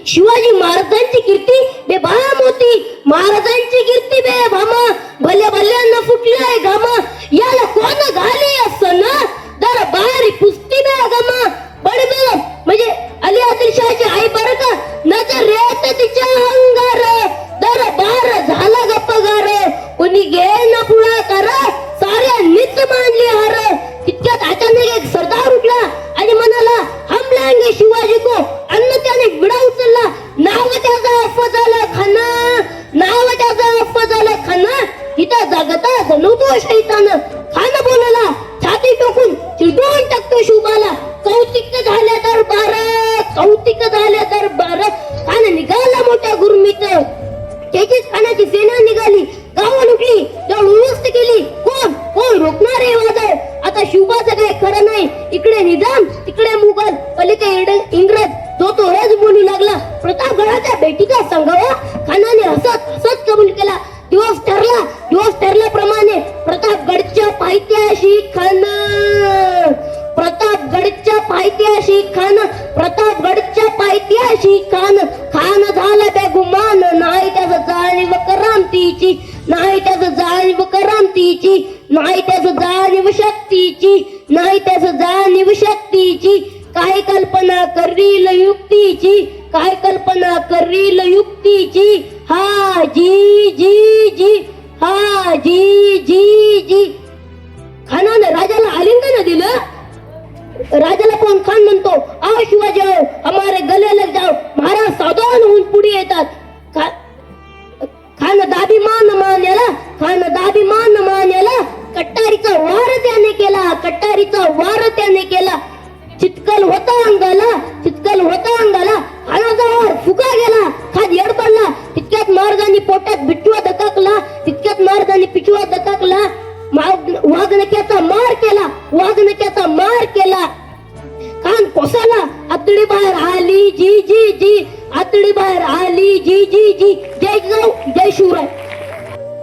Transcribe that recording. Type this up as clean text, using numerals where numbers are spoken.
शिवाजी महाराजांची कीर्ती बेभाम होती, महाराजांची कीर्ती बेभाम. भल्या भल्यांना फुटलाय घाम, याला कोण घाली असं ना दरबारी पुस्ती बेगम. बडबेगम म्हणजे अली आदिलशाहची आई बरं का, नजर येत तिच्या अंगार, दरबार झाला गप्पगार. कोणी घे ना पुढाकार, साऱ्यांनीच मानली हार. तितक्यात अचानक एक सरदार उठला आणि म्हणाला, हम लाएंगे शिवाजी को. अन्न त्याने विडा उचलला, नाव त्याचा अफजल खान, नाव त्याचा अफजल खान. इथं जागता जनवतो शैतान. खान बोलला छाती टोकून चिरडून टाकतो शुभाला. कौतिक झाल्या दरबार, कौतिक झाल्या दरबार. खान निघाला मोठ्या गुरमीत, त्याचीच खानाची सेना निघाली, गावा लुटली, जवळ उस्त केली. कोण कोण रोखणार हे वादळ. आता शिवबाचं काही खरं नाही, इकडे निजाम तिकडे मुघल, पलीकडे इंग्रज. जो तो हेच बोलू लागला. प्रतापगडाच्या भेटीचा संघवा खानाने हसत हसत कबूल केला. दिवस ठरल्याप्रमाणे प्रतापगडच्या पायथ्याशी खान, प्रतापगडच्या पायथ्याशी खान, प्रतापगडच्या पायथ्याशी खान. खान झाला बेगुमान, नाही त्याचं जाणीव करामतीची, नाही त्याचं जाणीव करामतीची, नाही त्याचं जाणीव शक्तीची, नाही त्याचं जाणीव शक्तीची. काय कल्पना करील युक्तीची, काय कल्पना करील युक्तीची. हा जी जी जी, हा जी जी जी. खानाने राजाला आलिंगन दिलं. राजाला कोण खान म्हणतो. आओ शिवाजी आओ, हमारे गले लग जाओ. महाराज सावधान होऊन पुढे येतात. खान दाभिमान मान्याला, खान दाभिमान मान्याला. कट्टारीचा वार त्याने केला, कट्टारीचा वार त्याने केला. चितकल होता अंगाला, चितकल होता अंगाला. खानाचा वार फुका गेला, खान येड पडला. तितक्यात महाराजांनी पोटात बिटवा दकाकला, तितक्यात महाराजांनी पिछवा दकाकला. वाघनक्याचा मार केला, वाघनक्याचा मार केला. खान कोसाला. आतडी बाहेर आली जी जी जी, आतडी बाहेर आली जी जी जी. जय जिजाऊ जय शिवराय.